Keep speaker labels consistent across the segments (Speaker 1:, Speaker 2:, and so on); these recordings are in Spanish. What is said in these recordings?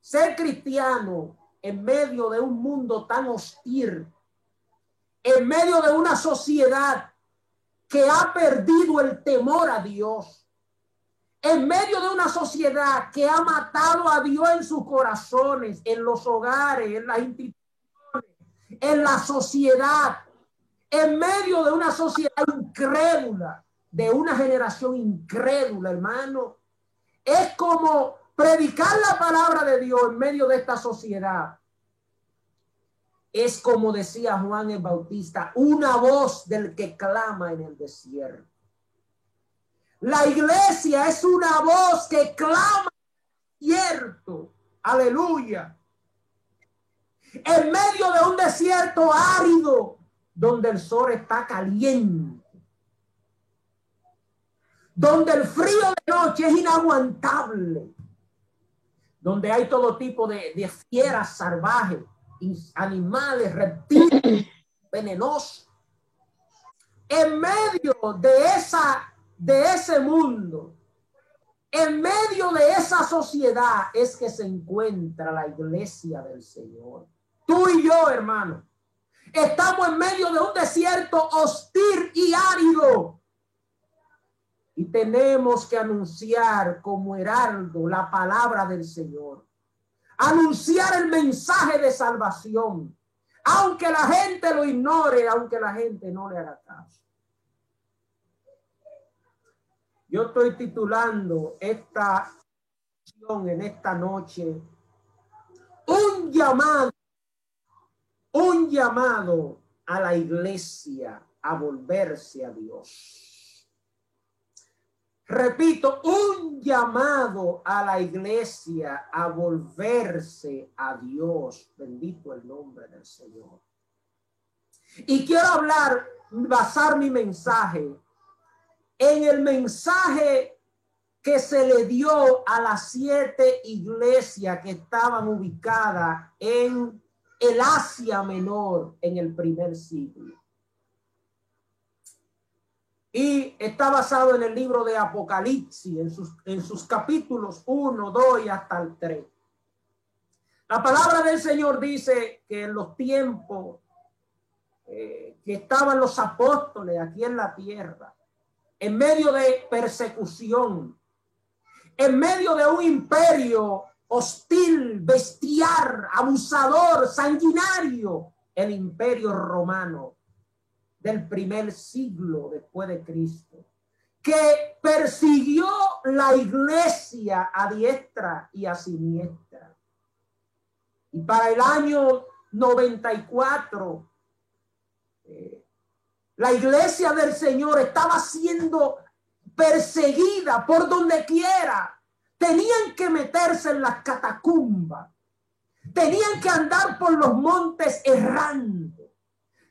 Speaker 1: ser cristiano en medio de un mundo tan hostil, en medio de una sociedad que ha perdido el temor a Dios, en medio de una sociedad que ha matado a Dios en sus corazones, en los hogares, en las instituciones, en la sociedad, en medio de una sociedad incrédula, de una generación incrédula, hermano. Es como predicar la palabra de Dios en medio de esta sociedad. Es como decía Juan el Bautista, una voz del que clama en el desierto. La iglesia es una voz que clama en el desierto. Aleluya. En medio de un desierto árido, donde el sol está caliente, donde el frío de noche es inaguantable, donde hay todo tipo de fieras salvajes, animales, reptiles, venenosos. En medio de ese mundo, en medio de esa sociedad es que se encuentra la iglesia del Señor. Tú y yo, hermano, estamos en medio de un desierto hostil y árido. Y tenemos que anunciar como heraldo la palabra del Señor. Anunciar el mensaje de salvación. Aunque la gente lo ignore, aunque la gente no le haga caso. Yo estoy titulando esta sesión en esta noche un llamado a la iglesia a volverse a Dios. Repito, un llamado a la iglesia a volverse a Dios. Bendito el nombre del Señor. Y quiero basar mi mensaje en el mensaje que se le dio a las 7 iglesias que estaban ubicadas en el Asia Menor en el primer siglo. Y está basado en el libro de Apocalipsis, en sus capítulos 1, 2 y hasta el 3. La palabra del Señor dice que en los tiempos que estaban los apóstoles aquí en la tierra, en medio de persecución, en medio de un imperio hostil, bestial, abusador, sanguinario, el imperio romano del primer siglo después de Cristo, que persiguió la iglesia a diestra y a siniestra. Y para el año 94, la iglesia del Señor estaba siendo perseguida por donde quiera. Tenían que meterse en las catacumbas. Tenían que andar por los montes errando.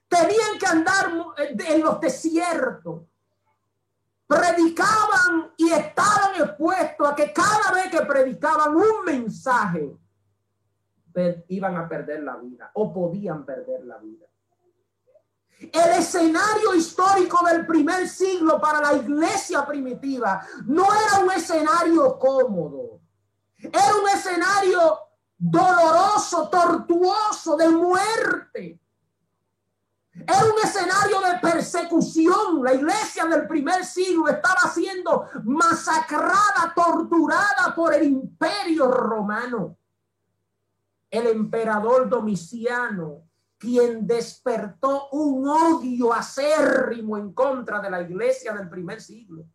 Speaker 1: Tenían que andar en los desiertos. Predicaban y estaban expuestos a que cada vez que predicaban un mensaje, iban a perder la vida o podían perder la vida. El escenario histórico del primer siglo para la iglesia primitiva no era un escenario cómodo. Era un escenario doloroso, tortuoso, de muerte. Era un escenario de persecución. La iglesia del primer siglo estaba siendo masacrada, torturada por el imperio romano. El emperador Domiciano, quien despertó un odio acérrimo en contra de la iglesia del primer siglo.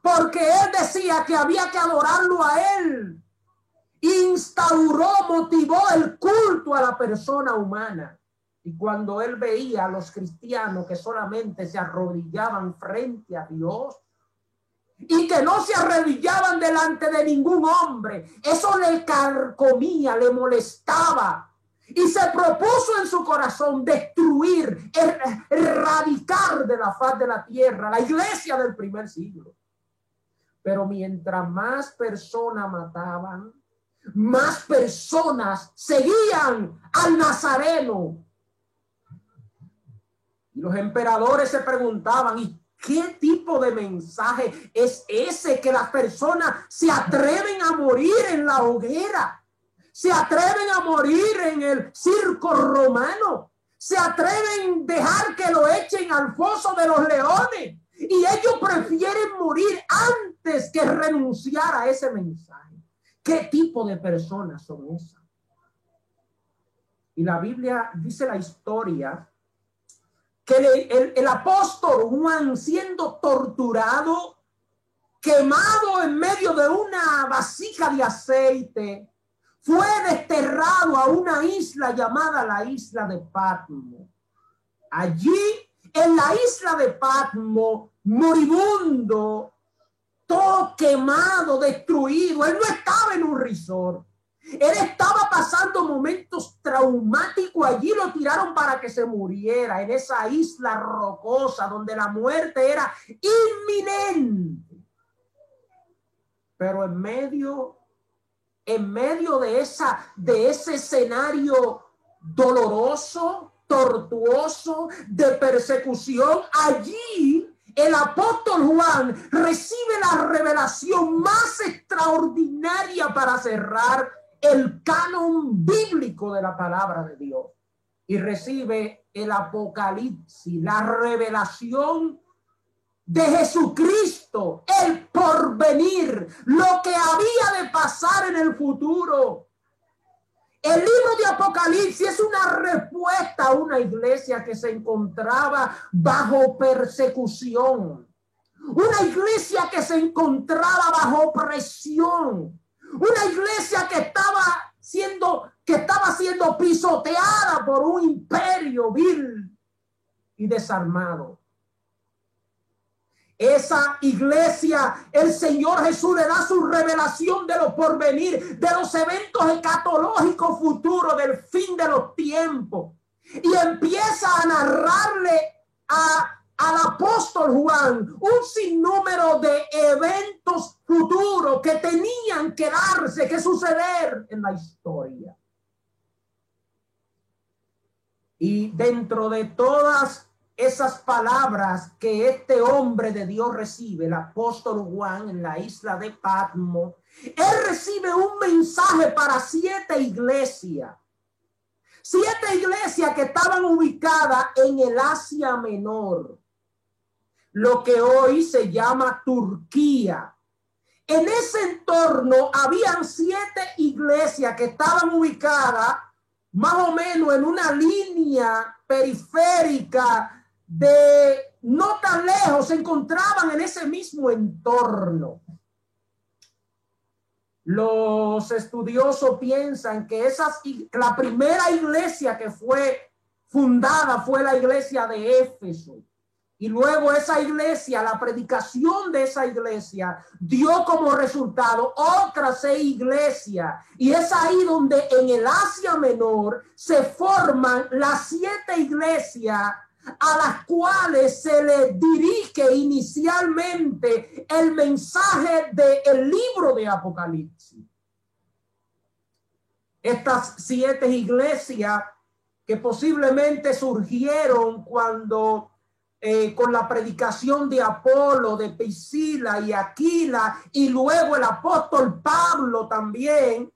Speaker 1: Porque él decía que había que adorarlo a él. Instauró, motivó el culto a la persona humana. Y cuando él veía a los cristianos que solamente se arrodillaban frente a Dios y que no se arrodillaban delante de ningún hombre, eso le carcomía, le molestaba. Y se propuso en su corazón destruir, erradicar de la faz de la tierra la iglesia del primer siglo. Pero mientras más personas mataban, más personas seguían al Nazareno. Y los emperadores se preguntaban, ¿y qué tipo de mensaje es ese que las personas se atreven a morir en la hoguera? se atreven a morir en el circo romano, se atreven a dejar que lo echen al foso de los leones, y ellos prefieren morir antes que renunciar a ese mensaje. ¿Qué tipo de personas son esas? Y la Biblia dice la historia que el apóstol Juan, siendo torturado, quemado en medio de una vasija de aceite, fue desterrado a una isla llamada la isla de Patmos. Allí, en la isla de Patmos, moribundo, todo quemado, destruido. Él no estaba en un resort. Él estaba pasando momentos traumáticos. Allí lo tiraron para que se muriera, en esa isla rocosa donde la muerte era inminente. Pero en medio de ese escenario doloroso, tortuoso, de persecución, allí el apóstol Juan recibe la revelación más extraordinaria para cerrar el canon bíblico de la palabra de Dios, y recibe el Apocalipsis, la revelación de Jesucristo, el porvenir, lo que había de pasar en el futuro. El libro de Apocalipsis es una respuesta a una iglesia que se encontraba bajo persecución, una iglesia que se encontraba bajo presión, una iglesia que estaba siendo pisoteada por un imperio vil y desarmado. Esa iglesia, el Señor Jesús le da su revelación de lo porvenir, de los eventos escatológicos futuros, del fin de los tiempos, y empieza a narrarle al apóstol Juan un sinnúmero de eventos futuros que tenían que darse, que suceder en la historia. Y dentro de todas esas palabras que este hombre de Dios recibe, el apóstol Juan, en la isla de Patmos, él recibe un mensaje para 7 iglesias. 7 iglesias que estaban ubicadas en el Asia Menor, lo que hoy se llama Turquía. En ese entorno habían 7 iglesias que estaban ubicadas más o menos en una línea periférica de no tan lejos, se encontraban en ese mismo entorno. Los estudiosos piensan que la primera iglesia que fue fundada fue la iglesia de Éfeso. Y luego esa iglesia, la predicación de esa iglesia dio como resultado otras 6 iglesias. Y es ahí donde en el Asia Menor se forman las 7 iglesias a las cuales se le dirige inicialmente el mensaje del libro de Apocalipsis. Estas 7 iglesias que posiblemente surgieron cuando con la predicación de Apolo, de Priscila y Aquila, y luego el apóstol Pablo también,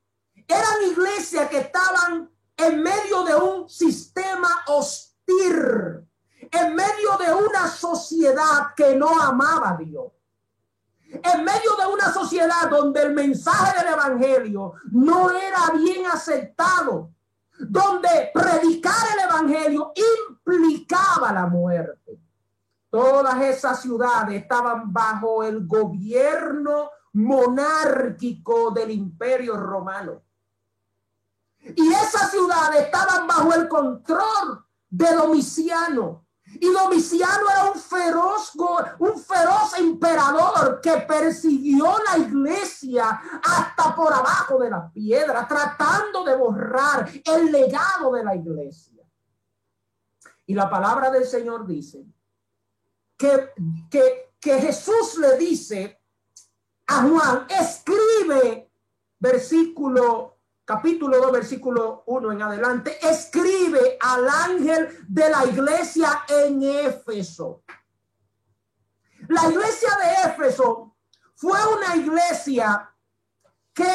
Speaker 1: eran iglesias que estaban en medio de un sistema hostil, en medio de una sociedad que no amaba a Dios, en medio de una sociedad donde el mensaje del evangelio no era bien aceptado, donde predicar el evangelio implicaba la muerte. Todas esas ciudades estaban bajo el gobierno monárquico del Imperio Romano. Y esas ciudades estaban bajo el control de Domiciano. Y Domiciano era un feroz emperador que persiguió la iglesia hasta por abajo de las piedras, tratando de borrar el legado de la iglesia. Y la palabra del Señor dice que Jesús le dice a Juan, escribe, capítulo 2, versículo 1 en adelante, escribe al ángel de la iglesia en Éfeso. La iglesia de Éfeso fue una iglesia que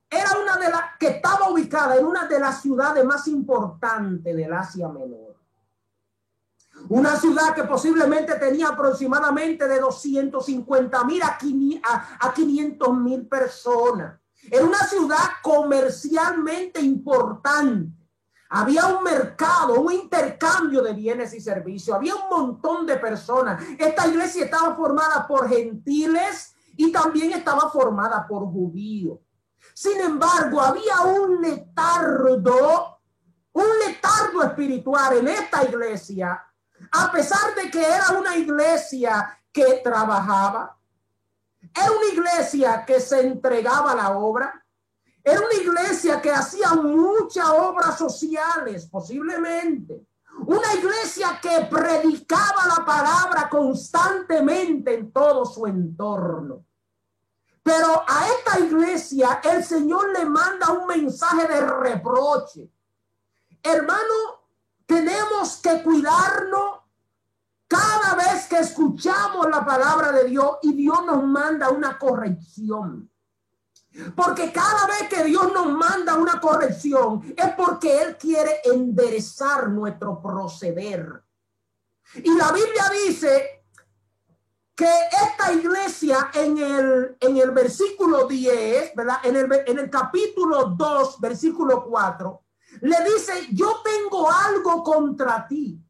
Speaker 1: era una de las que estaba ubicada ubicada en una de las ciudades más importantes del Asia Menor. Una ciudad que posiblemente tenía aproximadamente de 250,000 a 500,000 personas. Era una ciudad comercialmente importante. Había un mercado, un intercambio de bienes y servicios. Había un montón de personas. Esta iglesia estaba formada por gentiles y también estaba formada por judíos. Sin embargo, había un letargo espiritual en esta iglesia, a pesar de que era una iglesia que trabajaba, era una iglesia que se entregaba a la obra, era una iglesia que hacía muchas obras sociales, posiblemente, una iglesia que predicaba la palabra constantemente en todo su entorno. Pero a esta iglesia el Señor le manda un mensaje de reproche. Hermano, tenemos que cuidarnos cada vez que escuchamos la palabra de Dios y Dios nos manda una corrección. Porque cada vez que Dios nos manda una corrección es porque Él quiere enderezar nuestro proceder. Y la Biblia dice que esta iglesia en el versículo 10, ¿verdad? En el capítulo 2, versículo 4, le dice, yo tengo algo contra ti.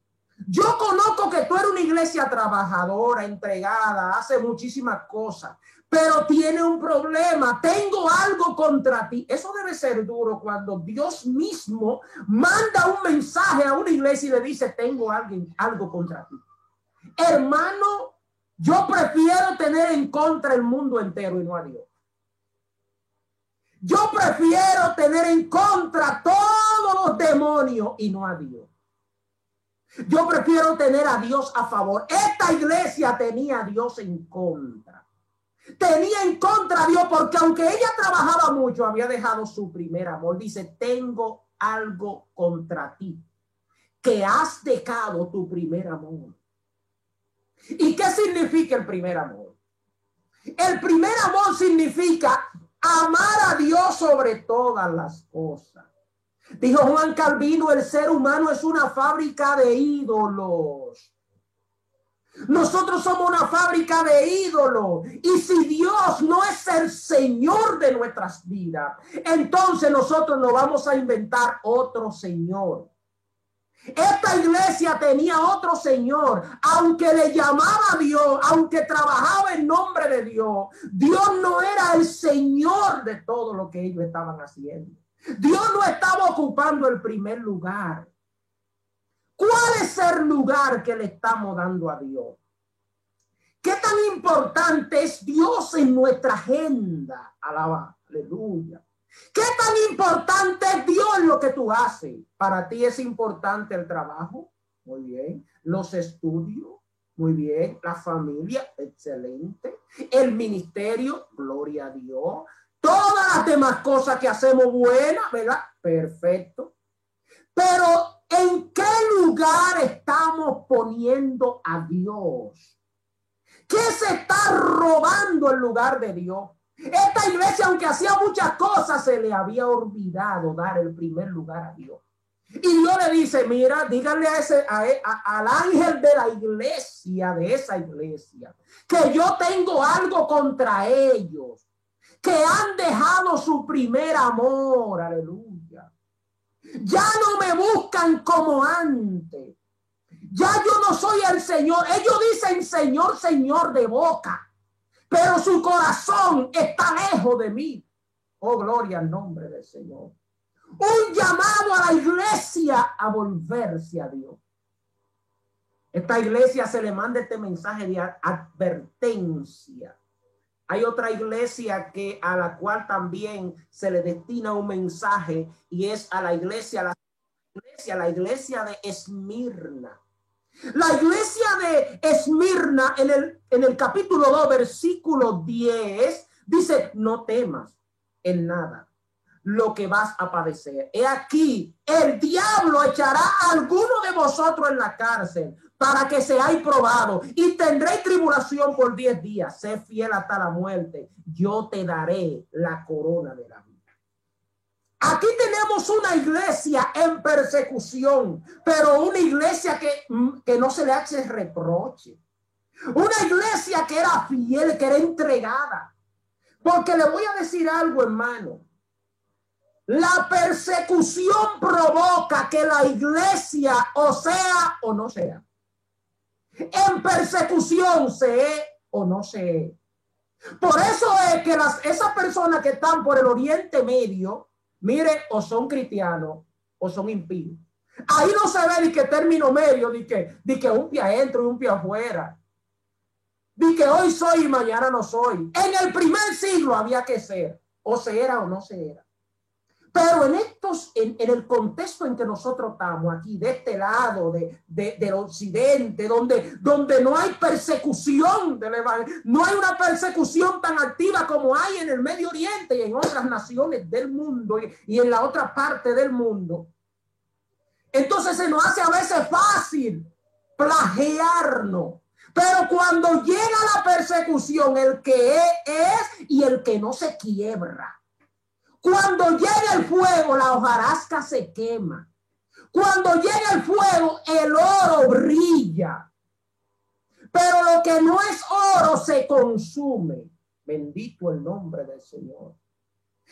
Speaker 1: Yo conozco que tú eres una iglesia trabajadora, entregada, hace muchísimas cosas, pero tiene un problema. Tengo algo contra ti. Eso debe ser duro cuando Dios mismo manda un mensaje a una iglesia y le dice, tengo algo contra ti. Hermano, yo prefiero tener en contra el mundo entero y no a Dios. Yo prefiero tener en contra todos los demonios y no a Dios. Yo prefiero tener a Dios a favor. Esta iglesia tenía a Dios en contra. Tenía en contra a Dios porque aunque ella trabajaba mucho, había dejado su primer amor. Dice, tengo algo contra ti, que has dejado tu primer amor. ¿Y qué significa el primer amor? El primer amor significa amar a Dios sobre todas las cosas. Dijo Juan Calvino, el ser humano es una fábrica de ídolos. Nosotros somos una fábrica de ídolos. Y si Dios no es el Señor de nuestras vidas, entonces nosotros nos vamos a inventar otro Señor. Esta iglesia tenía otro Señor, aunque le llamaba a Dios, aunque trabajaba en nombre de Dios, Dios no era el Señor de todo lo que ellos estaban haciendo. Dios no estaba ocupando el primer lugar. ¿Cuál es el lugar que le estamos dando a Dios? ¿Qué tan importante es Dios en nuestra agenda? Alaba, aleluya. ¿Qué tan importante es Dios en lo que tú haces? Para ti es importante el trabajo, muy bien. Los estudios, muy bien. La familia, excelente. El ministerio, gloria a Dios. Todas las demás cosas que hacemos buenas, ¿verdad? Perfecto. Pero ¿en qué lugar estamos poniendo a Dios? ¿Qué se está robando el lugar de Dios? Esta iglesia, aunque hacía muchas cosas, se le había olvidado dar el primer lugar a Dios. Y Dios le dice, mira, díganle al ángel de la iglesia, de esa iglesia, que yo tengo algo contra ellos, que han dejado su primer amor, aleluya. Ya no me buscan como antes. Ya yo no soy el Señor. Ellos dicen Señor, Señor de boca, pero su corazón está lejos de mí. Oh, gloria al nombre del Señor. Un llamado a la iglesia a volverse a Dios. Esta iglesia se le manda este mensaje de advertencia. Hay otra iglesia a la cual también se le destina un mensaje y es a la iglesia de Esmirna. La iglesia de Esmirna en el capítulo 2, versículo 10, dice, no temas en nada lo que vas a padecer. He aquí, el diablo echará a alguno de vosotros en la cárcel para que seáis probados y tendréis tribulación por 10 días. Sé fiel hasta la muerte. Yo te daré la corona de la vida. Aquí tenemos tenemos una iglesia en persecución, pero una iglesia que no se le hace reproche. Una iglesia que era fiel, que era entregada. Porque le voy a decir algo, hermano. La persecución provoca que la iglesia o sea o no sea. En persecución se es o no se es. Por eso es que esas personas que están por el Oriente Medio, mire, o son cristianos o son impíos. Ahí no se ve ni que término medio, ni que un pie adentro y un pie afuera. Ni que hoy soy y mañana no soy. En el primer siglo había que ser, o se era o no se era. Pero en el contexto en que nosotros estamos aquí, de este lado del occidente, donde no hay persecución del evangelio, no hay una persecución tan activa como hay en el Medio Oriente y en otras naciones del mundo y en la otra parte del mundo. Entonces se nos hace a veces fácil plagiarnos. Pero cuando llega la persecución, el que es y el que no se quiebra. Cuando llega el fuego, la hojarasca se quema. Cuando llega el fuego, el oro brilla. Pero lo que no es oro se consume. Bendito el nombre del Señor.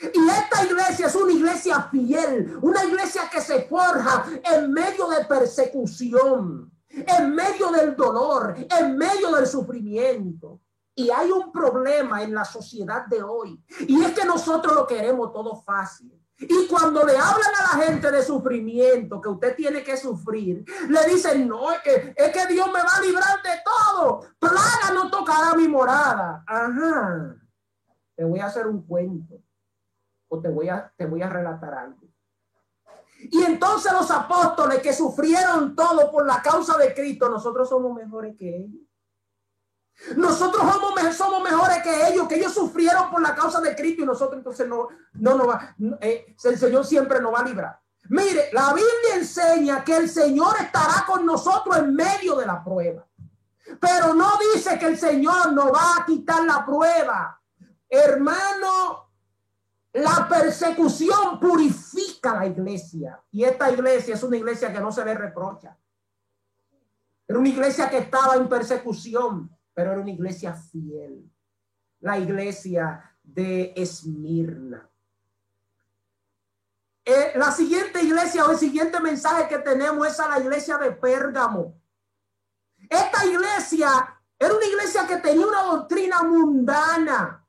Speaker 1: Y esta iglesia es una iglesia fiel, una iglesia que se forja en medio de persecución, en medio del dolor, en medio del sufrimiento. Y hay un problema en la sociedad de hoy. Y es que nosotros lo queremos todo fácil. Y cuando le hablan a la gente de sufrimiento, que usted tiene que sufrir, le dicen, no, es que Dios me va a librar de todo. Plaga no tocará mi morada. Ajá. Te voy a hacer un cuento. O te voy a relatar algo. Y entonces los apóstoles que sufrieron todo por la causa de Cristo, nosotros somos mejores que ellos. Nosotros somos mejores que ellos sufrieron por la causa de Cristo y nosotros entonces el Señor siempre nos va a librar. Mire, la Biblia enseña que el Señor estará con nosotros en medio de la prueba, pero no dice que el Señor nos va a quitar la prueba. Hermano, la persecución purifica la iglesia y esta iglesia es una iglesia que no se le reprocha. Era una iglesia que estaba en persecución, pero era una iglesia fiel. La iglesia de Esmirna. La siguiente iglesia o el siguiente mensaje que tenemos es a la iglesia de Pérgamo. Esta iglesia era una iglesia que tenía una doctrina mundana.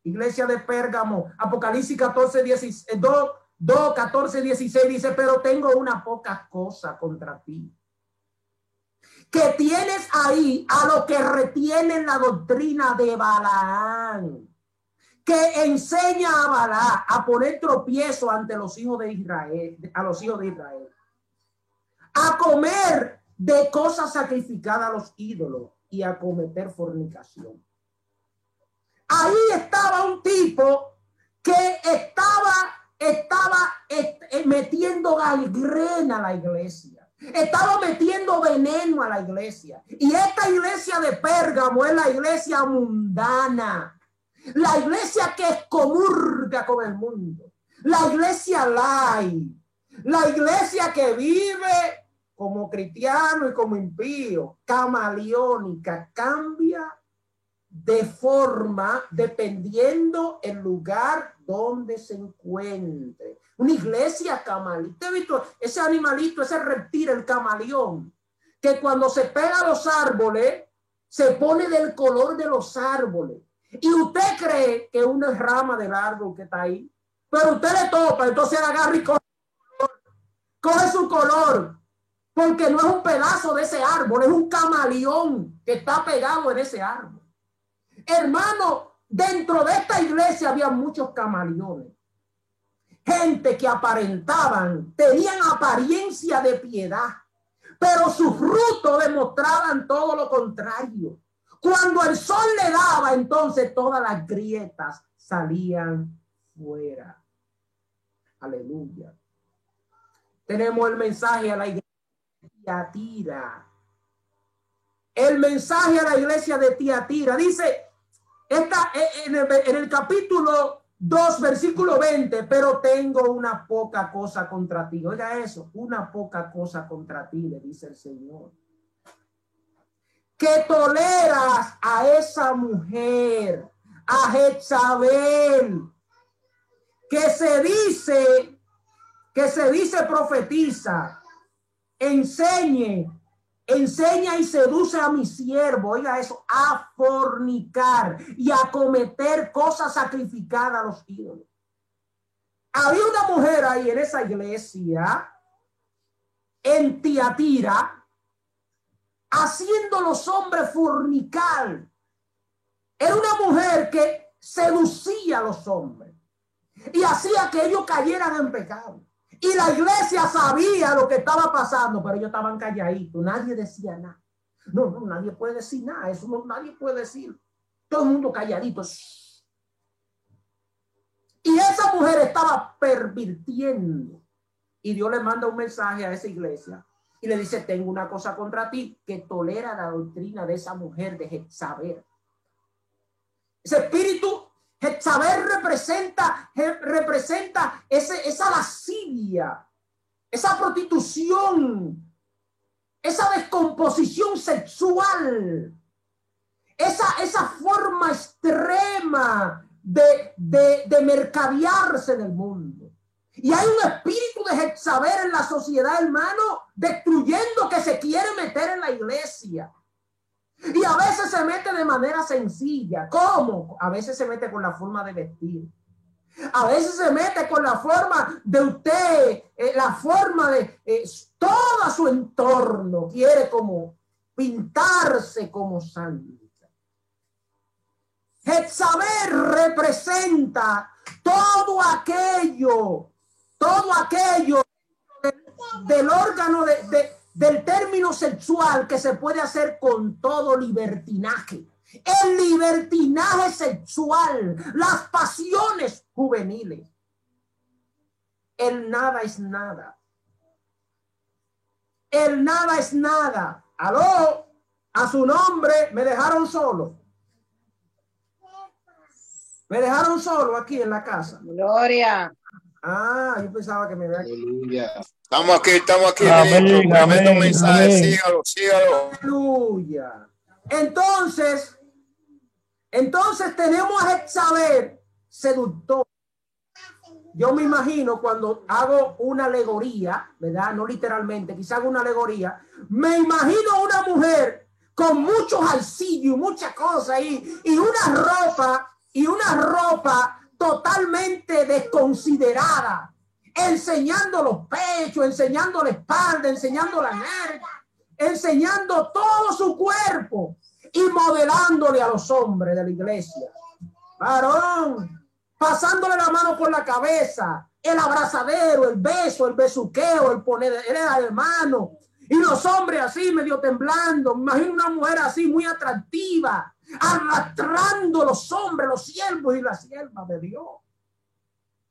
Speaker 1: Iglesia de Pérgamo, Apocalipsis 14:16 dice, pero tengo una poca cosa contra ti. Que tienes ahí a los que retienen la doctrina de Balaán, que enseña a Balaán a poner tropiezo ante los hijos de Israel, a comer de cosas sacrificadas a los ídolos y a cometer fornicación. Ahí estaba un tipo que estaba metiendo gangrena a la iglesia. Estaba metiendo veneno a la iglesia. Y esta iglesia de Pérgamo es la iglesia mundana. La iglesia que excomulga con el mundo. La iglesia light. La iglesia que vive como cristiano y como impío. Camaleónica. Cambia de forma dependiendo el lugar donde se encuentre. Una iglesia camaleón. ¿Usted ha visto ese animalito, ese reptil, el camaleón, que cuando se pega a los árboles se pone del color de los árboles? Y usted cree que una rama del árbol que está ahí, pero usted le topa, entonces agarra y coge su color, porque no es un pedazo de ese árbol, es un camaleón que está pegado en ese árbol. Hermano, dentro de esta iglesia había muchos camaleones. Gente que aparentaban, tenían apariencia de piedad, pero sus frutos demostraban todo lo contrario. Cuando el sol le daba, entonces todas las grietas salían fuera. Aleluya. Tenemos el mensaje a la iglesia de Tiatira. El mensaje a la iglesia de Tiatira dice, en el capítulo 2, versículo 20, pero tengo una poca cosa contra ti. Oiga eso, una poca cosa contra ti, le dice el Señor. Que toleras a esa mujer, a Jezabel, que se dice profetiza, enseña y seduce a mi siervo, oiga eso, a fornicar y a cometer cosas sacrificadas a los ídolos. Había una mujer ahí en esa iglesia, en Tiatira, haciendo los hombres fornicar. Era una mujer que seducía a los hombres y hacía que ellos cayeran en pecado. Y la iglesia sabía lo que estaba pasando, pero ellos estaban calladitos. Nadie decía nada. No, nadie puede decir nada. Eso no, nadie puede decir. Todo el mundo calladito. Y esa mujer estaba pervirtiendo. Y Dios le manda un mensaje a esa iglesia y le dice, tengo una cosa contra ti, que tolera la doctrina de esa mujer de Jezabel. Ese espíritu Jezabel representa esa lascivia, esa prostitución, esa descomposición sexual, esa forma extrema de mercadearse en el mundo. Y hay un espíritu de Jezabel en la sociedad, hermano, destruyendo, que se quiere meter en la iglesia. Y a veces se mete de manera sencilla. ¿Cómo? A veces se mete con la forma de vestir. A veces se mete con la forma de usted, la forma de todo su entorno. Quiere como pintarse como santa. Jezabel representa todo aquello del órgano del término sexual que se puede hacer con todo libertinaje. El libertinaje sexual, las pasiones juveniles. El nada es nada. El nada es nada. Aló, a su nombre, me dejaron solo. Me dejaron solo aquí en la casa.
Speaker 2: Gloria.
Speaker 1: Ah, yo pensaba que me había...
Speaker 3: Aleluya. Estamos aquí.
Speaker 4: Amén, amén,
Speaker 3: mensaje.
Speaker 4: amén.
Speaker 3: Sígalo.
Speaker 1: Aleluya. Entonces tenemos a Jezabel seductor. Yo me imagino cuando hago una alegoría, ¿verdad? No literalmente, quizá hago una alegoría. Me imagino una mujer con muchos alcillos, muchas cosas ahí, y una ropa totalmente desconsiderada, enseñando los pechos, enseñando la espalda, enseñando la nalga, enseñando todo su cuerpo y modelándole a los hombres de la iglesia. Varón, pasándole la mano por la cabeza, el abrazadero, el beso, el besuqueo, el poner de mano, y los hombres así medio temblando. Me imagino una mujer así muy atractiva, arrastrando los hombres, los siervos y las siervas de Dios.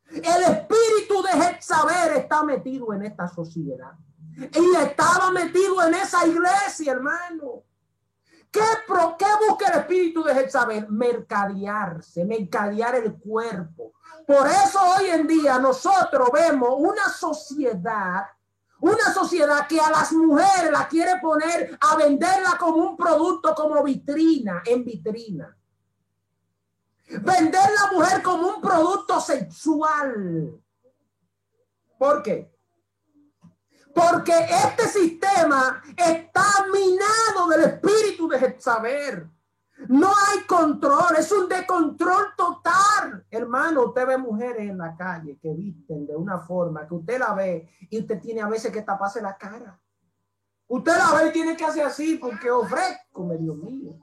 Speaker 1: El espíritu de Jezabel está metido en esta sociedad y estaba metido en esa iglesia, hermano. ¿Qué busca el espíritu de Jezabel? Mercadear el cuerpo. Por eso hoy en día nosotros vemos una sociedad que a las mujeres la quiere poner a venderla como un producto, como vitrina, en vitrina. Vender la mujer como un producto sexual. ¿Por qué? Porque este sistema está minado del espíritu de Jezabel. No hay control, es un descontrol total. Hermano, usted ve mujeres en la calle que visten de una forma que usted la ve y usted tiene a veces que taparse la cara. Usted la ve y tiene que hacer así porque ofrezco, Dios mío.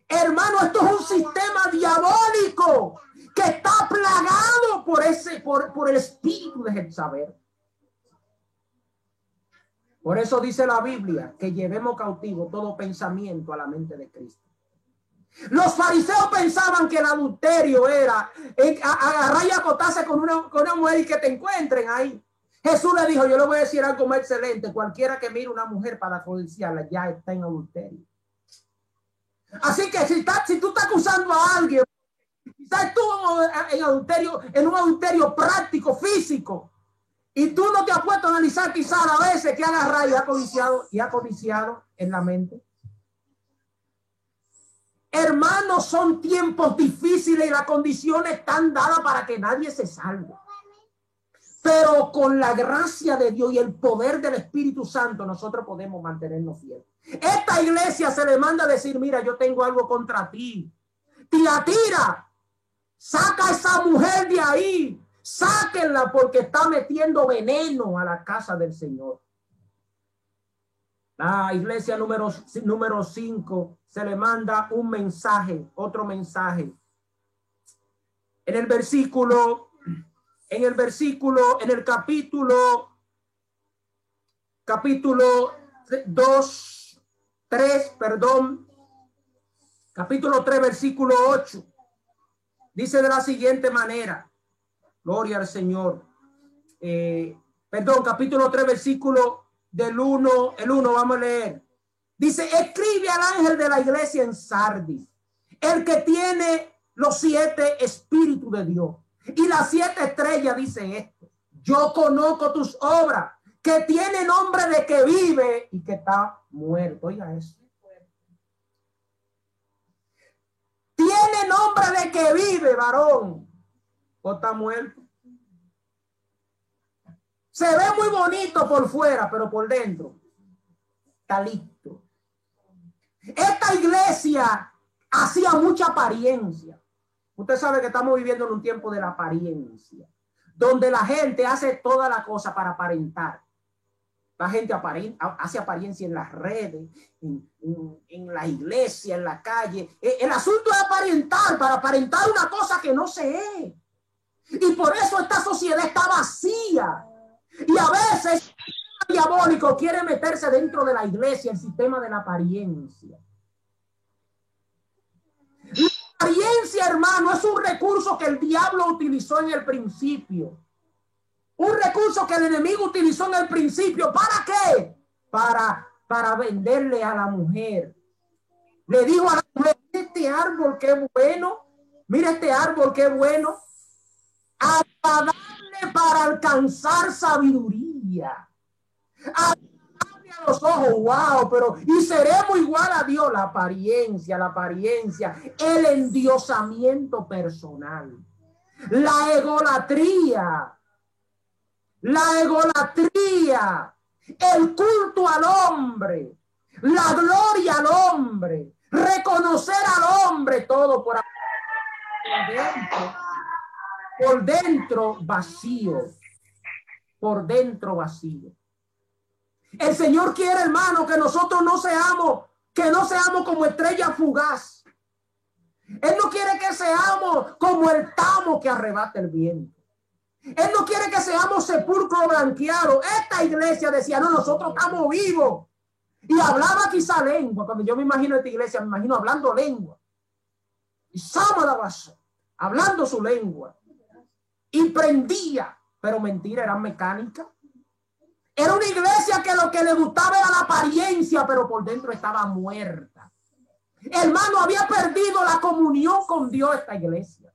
Speaker 1: Hermano, esto es un sistema diabólico que está plagado por el espíritu de Jezabel. Por eso dice la Biblia que llevemos cautivo todo pensamiento a la mente de Cristo. Los fariseos pensaban que el adulterio era agarrar y acotarse con una mujer y que te encuentren ahí. Jesús le dijo, yo le voy a decir algo más excelente: cualquiera que mire una mujer para codiciarla ya está en adulterio. Así que si tú estás acusando a alguien Quizás estuvo en adulterio, en un adulterio práctico, físico. Y tú no te has puesto a analizar quizás a veces que agarra y ha codiciado en la mente. Hermanos, son tiempos difíciles y las condiciones están dadas para que nadie se salve. Pero con la gracia de Dios y el poder del Espíritu Santo, nosotros podemos mantenernos fieles. Esta iglesia se le manda a decir, mira, yo tengo algo contra ti. Tira, saca a esa mujer de ahí. Sáquenla porque está metiendo veneno a la casa del Señor. La iglesia número 5 se le manda un mensaje, otro mensaje. En el capítulo 3, versículo 8, dice de la siguiente manera, gloria al Señor, capítulo 3, versículo del 1, vamos a leer. Dice, escribe al ángel de la iglesia en Sardis, el que tiene los 7 espíritus de Dios y las 7 estrellas, dice esto: yo conozco tus obras, que tiene nombre de que vive y que está muerto. Oiga eso. Tiene nombre de que vive, varón, o está muerto. Se ve muy bonito por fuera, pero por dentro está listo. Esta iglesia hacía mucha apariencia. Usted sabe que estamos viviendo en un tiempo de la apariencia, donde la gente hace toda la cosa para aparentar. La gente hace apariencia en las redes, en la iglesia, en la calle. El asunto es aparentar, para aparentar una cosa que no se es. Y por eso esta sociedad está vacía. Y a veces el diabólico quiere meterse dentro de la iglesia, el sistema de la apariencia. La apariencia, hermano, es un recurso que el diablo utilizó en el principio. Un recurso que el enemigo utilizó en el principio. ¿Para qué? Para venderle a la mujer. Le dijo a la mujer, este árbol qué bueno. Mira este árbol qué bueno. Agradable para alcanzar sabiduría. Agradable a los ojos. Wow, pero y seremos igual a Dios. La apariencia. El endiosamiento personal. La egolatría, el culto al hombre, la gloria al hombre, reconocer al hombre, todo por dentro vacío, por dentro vacío. El Señor quiere, hermano, que nosotros no seamos como estrella fugaz. Él no quiere que seamos como el tamo que arrebata el viento. Él no quiere que seamos sepulcro blanqueado. Esta iglesia decía, no, nosotros estamos vivos. Y hablaba quizá lengua. Cuando yo me imagino esta iglesia, me imagino hablando lengua. Y hablando su lengua. Y prendía. Pero mentira, era mecánica. Era una iglesia que lo que le gustaba era la apariencia, pero por dentro estaba muerta. Hermano, había perdido la comunión con Dios esta iglesia.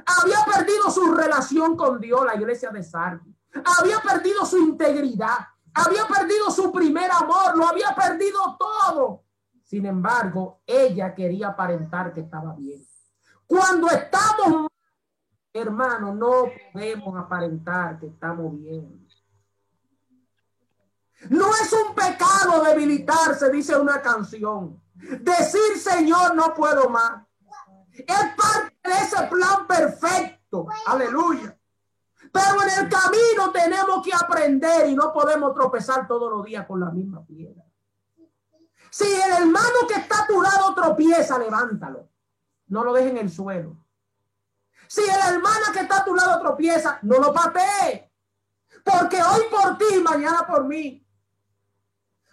Speaker 1: Había perdido su relación con Dios, la iglesia de Sardis. Había perdido su integridad. Había perdido su primer amor. Lo había perdido todo. Sin embargo, ella quería aparentar que estaba bien. Cuando estamos, hermano, no podemos aparentar que estamos bien. No es un pecado debilitarse, dice una canción. Decir, Señor, no puedo más. Es parte de ese plan perfecto. Aleluya. Pero en el camino tenemos que aprender y no podemos tropezar todos los días con la misma piedra. Si el hermano que está a tu lado tropieza, levántalo. No lo deje en el suelo. Si el hermano que está a tu lado tropieza, no lo patee. Porque hoy por ti, mañana por mí.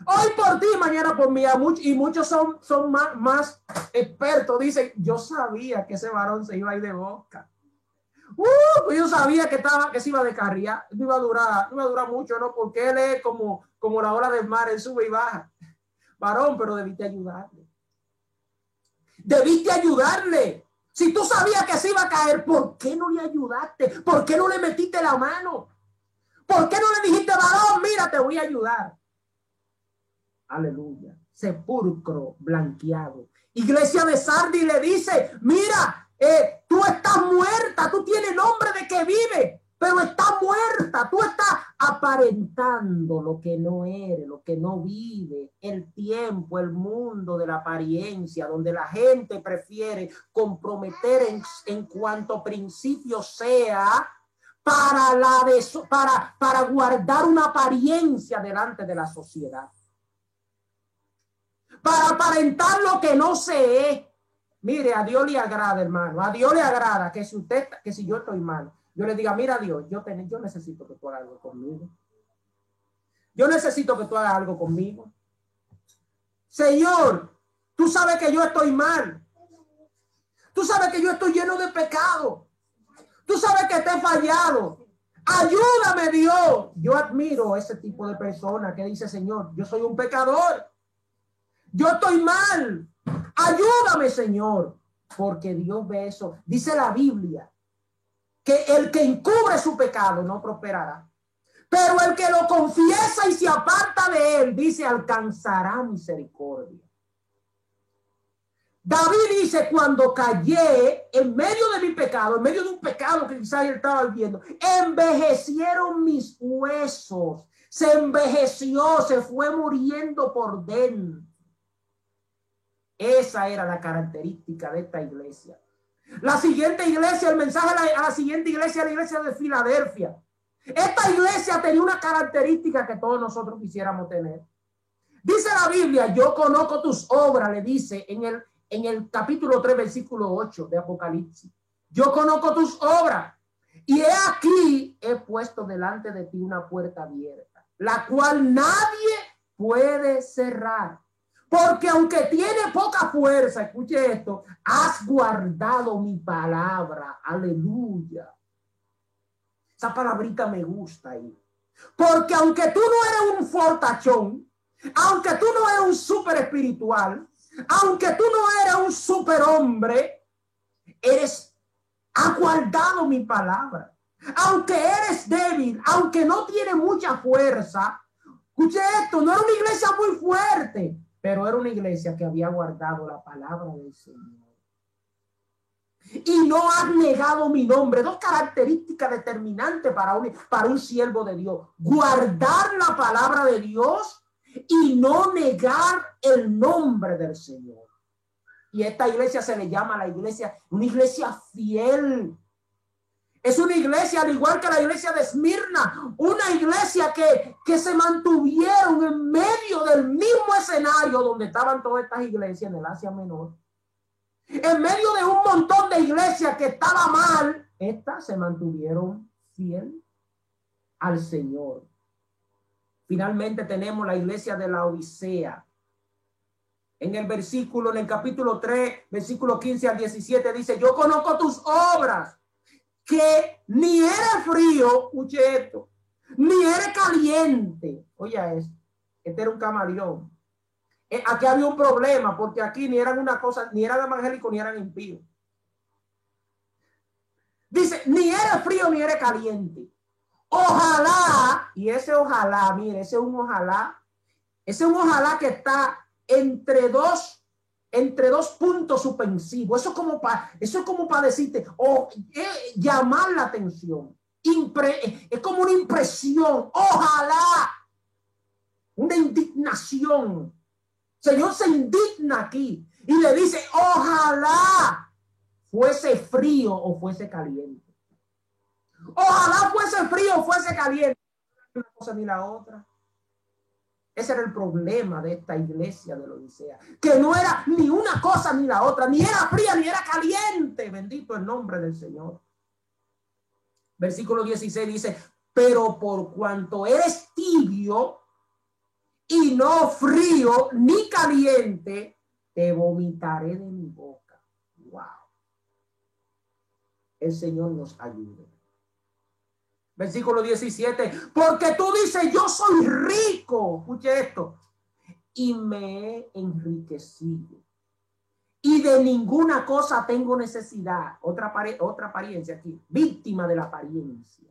Speaker 1: Hoy por ti, mañana por mí. Y muchos son más expertos. Dicen, yo sabía que ese varón se iba a ir de boca. Pues yo sabía que se iba a descarriar. No iba a durar mucho, ¿no? Porque él es como la ola del mar. Él sube y baja. Varón, pero debiste ayudarle. Debiste ayudarle. Si tú sabías que se iba a caer, ¿por qué no le ayudaste? ¿Por qué no le metiste la mano? ¿Por qué no le dijiste, varón, mira, te voy a ayudar? Aleluya. Sepulcro blanqueado. Iglesia de Sardis le dice, mira, tú estás muerta, tú tienes nombre de que vive, pero estás muerta, tú estás aparentando lo que no eres, lo que no vive, el tiempo, el mundo de la apariencia, donde la gente prefiere comprometer en cuanto principio sea para guardar una apariencia delante de la sociedad, para aparentar lo que no se es. Mire, a Dios le agrada, hermano, a Dios le agrada que si yo estoy mal, yo le diga, mira Dios, yo necesito que tú hagas algo conmigo. Yo necesito que tú hagas algo conmigo. Señor, tú sabes que yo estoy mal. Tú sabes que yo estoy lleno de pecado. Tú sabes que te he fallado. Ayúdame, Dios. Yo admiro ese tipo de persona que dice, Señor, yo soy un pecador. Yo estoy mal. Ayúdame, Señor. Porque Dios ve eso. Dice la Biblia que el que encubre su pecado no prosperará. Pero el que lo confiesa y se aparta de él, dice, alcanzará misericordia. David dice, cuando callé en medio de mi pecado, en medio de un pecado que quizás él estaba viviendo, envejecieron mis huesos, se envejeció, se fue muriendo por dentro. Esa era la característica de esta iglesia. La siguiente iglesia, el mensaje a la siguiente iglesia, la iglesia de Filadelfia. Esta iglesia tenía una característica que todos nosotros quisiéramos tener. Dice la Biblia, yo conozco tus obras, le dice en el capítulo 3, versículo 8 de Apocalipsis. Yo conozco tus obras y he aquí, he puesto delante de ti una puerta abierta, la cual nadie puede cerrar. Porque aunque tiene poca fuerza, escuche esto, has guardado mi palabra. Aleluya. Esa palabrita me gusta ahí. Porque aunque tú no eres un fortachón, aunque tú no eres un súper espiritual, aunque tú no eres un superhombre, has guardado mi palabra. Aunque eres débil, aunque no tienes mucha fuerza, escuche esto, no era una iglesia muy fuerte, pero era una iglesia que había guardado la palabra del Señor. Y no has negado mi nombre. Dos características determinantes para un siervo de Dios. Guardar la palabra de Dios y no negar el nombre del Señor. Y esta iglesia se le llama una iglesia fiel. Es una iglesia, al igual que la iglesia de Esmirna, una iglesia que se mantuvieron en medio del mismo escenario donde estaban todas estas iglesias en el Asia Menor. En medio de un montón de iglesias que estaba mal, estas se mantuvieron fiel al Señor. Finalmente tenemos la iglesia de la Odisea. En el capítulo 3, versículo 15 al 17, dice, yo conozco tus obras, que ni eres frío, escuche esto, ni eres caliente. Oye, este era un camaleón. Aquí había un problema, porque aquí ni eran una cosa, ni eran evangélicos, ni eran impíos. Dice, ni eres frío, ni eres caliente. Ojalá, y ese ojalá, mire, ese es un ojalá que está entre dos puntos suspensivos. Eso es como para decirte, llamar la atención. Es como una impresión. Ojalá. Una indignación. Señor se indigna aquí y le dice, ojalá fuese frío o fuese caliente. Ojalá fuese frío o fuese caliente. Una cosa ni la otra. Ese era el problema de esta iglesia de la Odisea, que no era ni una cosa ni la otra, ni era fría ni era caliente. Bendito el nombre del Señor. Versículo 16 dice, pero por cuanto eres tibio y no frío ni caliente, te vomitaré de mi boca. Wow. El Señor nos ayude. Versículo 17, porque tú dices, yo soy rico, escuche esto, y me he enriquecido, y y de ninguna cosa tengo necesidad. Otra apariencia aquí, víctima de la apariencia.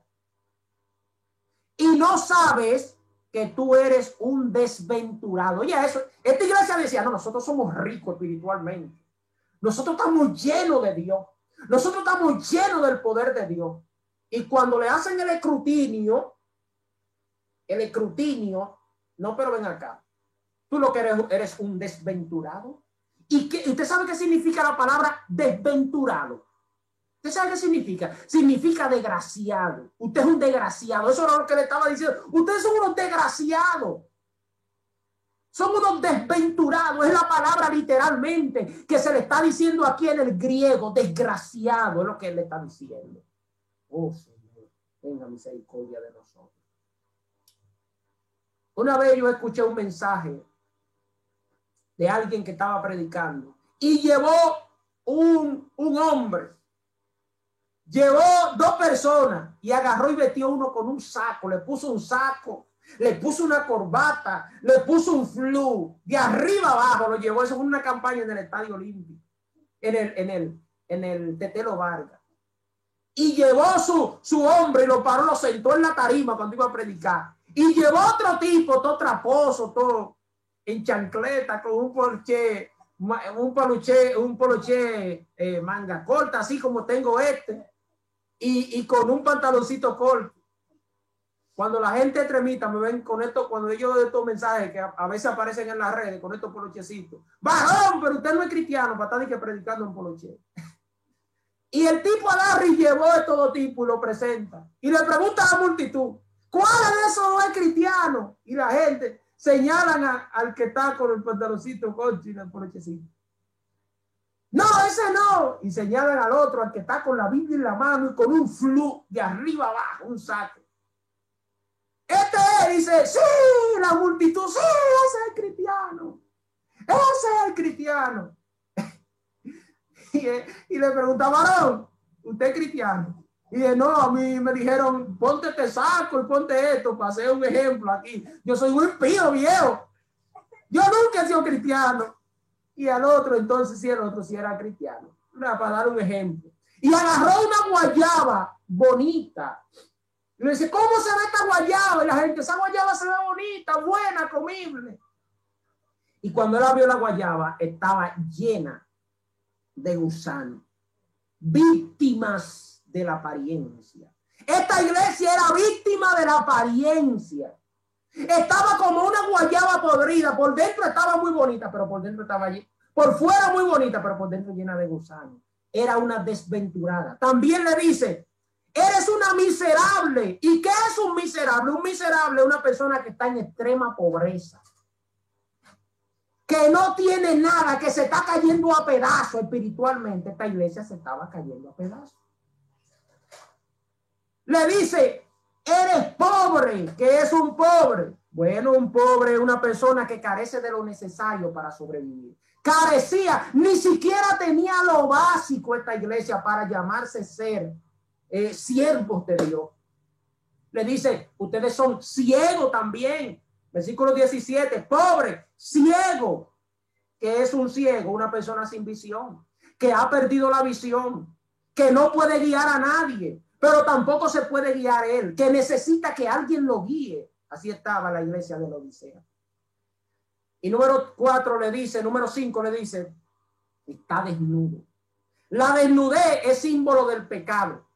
Speaker 1: Y no sabes que tú eres un desventurado. Oye, eso, esta iglesia decía, no, nosotros somos ricos espiritualmente. Nosotros estamos llenos de Dios. Nosotros estamos llenos del poder de Dios. Y cuando le hacen el escrutinio, no, pero ven acá. Tú lo que eres un desventurado. ¿Y usted sabe qué significa la palabra desventurado? ¿Usted sabe qué significa? Significa desgraciado. Usted es un desgraciado. Eso era lo que le estaba diciendo. Ustedes son unos desgraciados. Son unos desventurados. Es la palabra literalmente que se le está diciendo aquí en el griego. Desgraciado es lo que él le está diciendo. Oh, Señor, tenga misericordia de nosotros. Una vez yo escuché un mensaje de alguien que estaba predicando y llevó un hombre, llevó 2 personas y agarró y metió uno con un saco, le puso un saco, le puso una corbata, le puso un flu, de arriba abajo lo llevó. Eso fue una campaña en el Estadio Olímpico, en el Tetelo Vargas. Y llevó su hombre y lo paró, lo sentó en la tarima cuando iba a predicar. Y llevó otro tipo, todo traposo, todo en chancleta, con un poloché manga corta, así como tengo este, y con un pantaloncito corto. Cuando la gente tremita me ven con esto, cuando yo doy estos mensajes que a veces aparecen en las redes con estos polochecitos, varón, pero usted no es cristiano para estar ni que predicando en poloché. Y el tipo agarra y llevó de todo tipo y lo presenta. Y le pregunta a la multitud, ¿cuál de esos no es cristiano? Y la gente señalan al que está con el pantaloncito concho y el polochecito. No, ese no. Y señalan al otro, al que está con la Biblia en la mano y con un flu de arriba abajo, un saco. Dice, sí, la multitud, sí, ese es el cristiano. Ese es el cristiano. Y le pregunta, varón, ¿usted es cristiano? Y dije, no, a mí me dijeron, ponte este saco y ponte esto para hacer un ejemplo aquí. Yo soy un impío viejo. Yo nunca he sido cristiano. Y al otro, entonces, sí, el otro sí era cristiano. Para dar un ejemplo. Y agarró una guayaba bonita. Y le dice, ¿cómo se ve esta guayaba? Y la gente, esa guayaba se ve bonita, buena, comible. Y cuando él abrió la guayaba, estaba llena de gusanos, víctimas de la apariencia. Esta iglesia era víctima de la apariencia. Estaba como una guayaba podrida. Por dentro estaba muy bonita, pero por dentro estaba llena. Por fuera muy bonita, pero por dentro llena de gusanos. Era una desventurada. También le dice, eres una miserable. ¿Y qué es un miserable? Un miserable es una persona que está en extrema pobreza, que no tiene nada, que se está cayendo a pedazos espiritualmente. Esta iglesia se estaba cayendo a pedazos. Le dice, eres pobre. ¿Qué es un pobre? Bueno, un pobre es una persona que carece de lo necesario para sobrevivir. Carecía, ni siquiera tenía lo básico esta iglesia para llamarse ser siervos de Dios. Le dice, ustedes son ciegos también. Versículo 17, pobre, ciego. ¿Qué es un ciego? Una persona sin visión, que ha perdido la visión, que no puede guiar a nadie, pero tampoco se puede guiar él, que necesita que alguien lo guíe. Así estaba la iglesia de la Odisea. Y número 5 le dice, está desnudo. La desnudez es símbolo del pecado.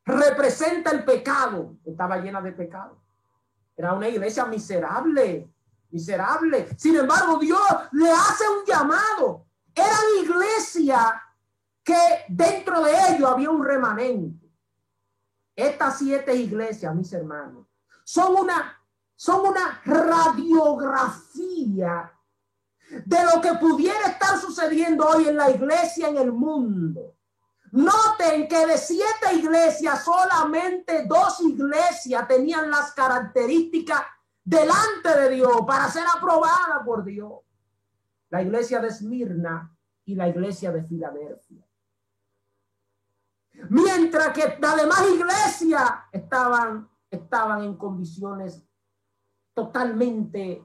Speaker 1: Representa el pecado. Estaba llena de pecado. Era una iglesia miserable. Miserable. Sin embargo, Dios le hace un llamado. Era una iglesia que dentro de ello había un remanente. Estas 7 iglesias, mis hermanos, son una radiografía de lo que pudiera estar sucediendo hoy en la iglesia en el mundo. Noten que de 7 iglesias, solamente 2 iglesias tenían las características delante de Dios para ser aprobada por Dios. La iglesia de Esmirna y la iglesia de Filadelfia. Mientras que las demás iglesias estaban en condiciones totalmente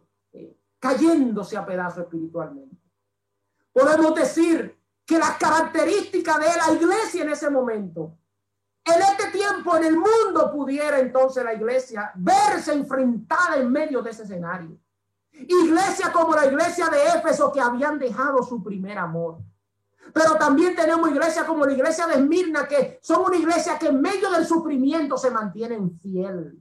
Speaker 1: cayéndose a pedazos espiritualmente. Podemos decir que las características de la iglesia en ese momento, en este tiempo en el mundo, pudiera entonces la iglesia verse enfrentada en medio de ese escenario. Iglesia como la iglesia de Éfeso, que habían dejado su primer amor. Pero también tenemos iglesias como la iglesia de Esmirna, que son una iglesia que en medio del sufrimiento se mantienen fiel.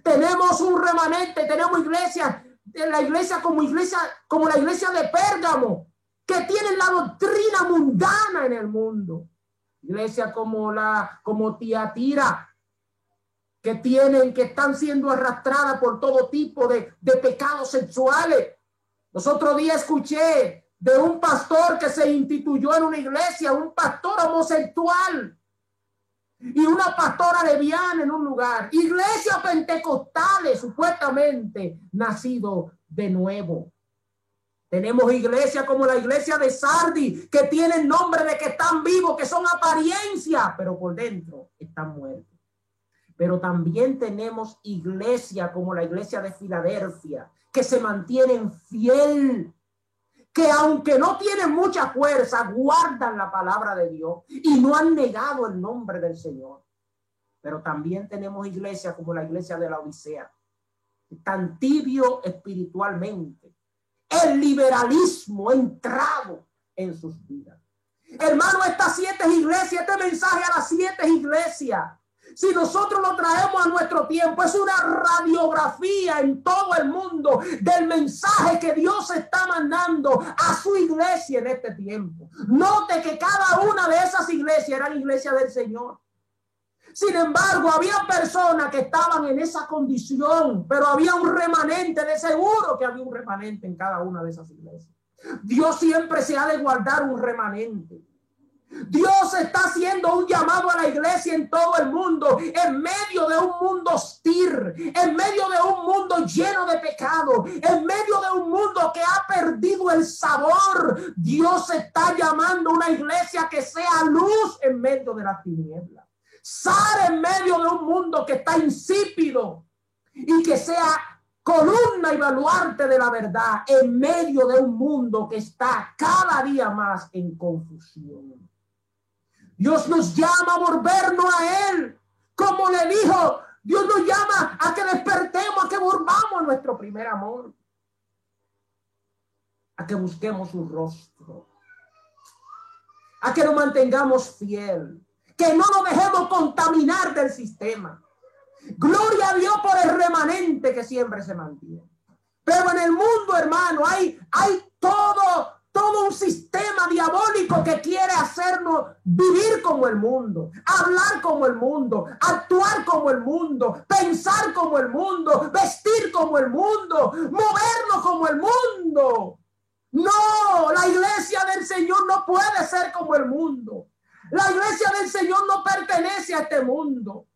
Speaker 1: Tenemos un remanente, tenemos iglesias, la iglesia como la iglesia de Pérgamo, que tienen la doctrina mundana en el mundo. Iglesia como Tiatira, que están siendo arrastradas por todo tipo de pecados sexuales. Los otros días escuché de un pastor que se instituyó en una iglesia, un pastor homosexual y una pastora lesbiana en un lugar. Iglesias pentecostales, supuestamente nacido de nuevo. Tenemos iglesias como la iglesia de Sardis, que tienen nombre de que están vivos, que son apariencia, pero por dentro están muertos. Pero también tenemos iglesias como la iglesia de Filadelfia, que se mantienen fiel, que aunque no tienen mucha fuerza, guardan la palabra de Dios y no han negado el nombre del Señor. Pero también tenemos iglesias como la iglesia de la Odisea, tan tibio espiritualmente. El liberalismo entrado en sus vidas. Hermano, estas 7 iglesias, este mensaje a las 7 iglesias, si nosotros lo traemos a nuestro tiempo, es una radiografía en todo el mundo del mensaje que Dios está mandando a su iglesia en este tiempo. Note que cada una de esas iglesias eran iglesias del Señor. Sin embargo, había personas que estaban en esa condición, pero había un remanente, de seguro que había un remanente en cada una de esas iglesias. Dios siempre se ha de guardar un remanente. Dios está haciendo un llamado a la iglesia en todo el mundo, en medio de un mundo hostil, en medio de un mundo lleno de pecado, en medio de un mundo que ha perdido el sabor. Dios está llamando a una iglesia que sea luz en medio de las tinieblas. Sal en medio de un mundo que está insípido y que sea columna y baluarte de la verdad en medio de un mundo que está cada día más en confusión. Dios nos llama a volvernos a Él. Como le dijo, Dios nos llama a que despertemos, a que volvamos a nuestro primer amor, a que busquemos su rostro, a que nos mantengamos fiel, que no nos dejemos contaminar del sistema. Gloria a Dios por el remanente que siempre se mantiene. Pero en el mundo, hermano, hay todo un sistema diabólico que quiere hacernos vivir como el mundo, hablar como el mundo, actuar como el mundo, pensar como el mundo, vestir como el mundo, movernos como el mundo. No, la iglesia del Señor no puede ser como el mundo. La iglesia del Señor no pertenece a este mundo.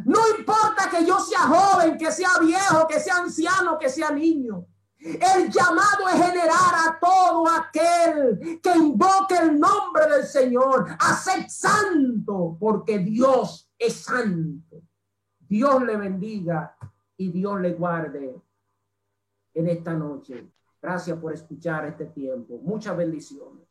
Speaker 1: No importa que yo sea joven, que sea viejo, que sea anciano, que sea niño. El llamado es generar a todo aquel que invoque el nombre del Señor a ser santo, porque Dios es santo. Dios le bendiga y Dios le guarde en esta noche. Gracias por escuchar este tiempo. Muchas bendiciones.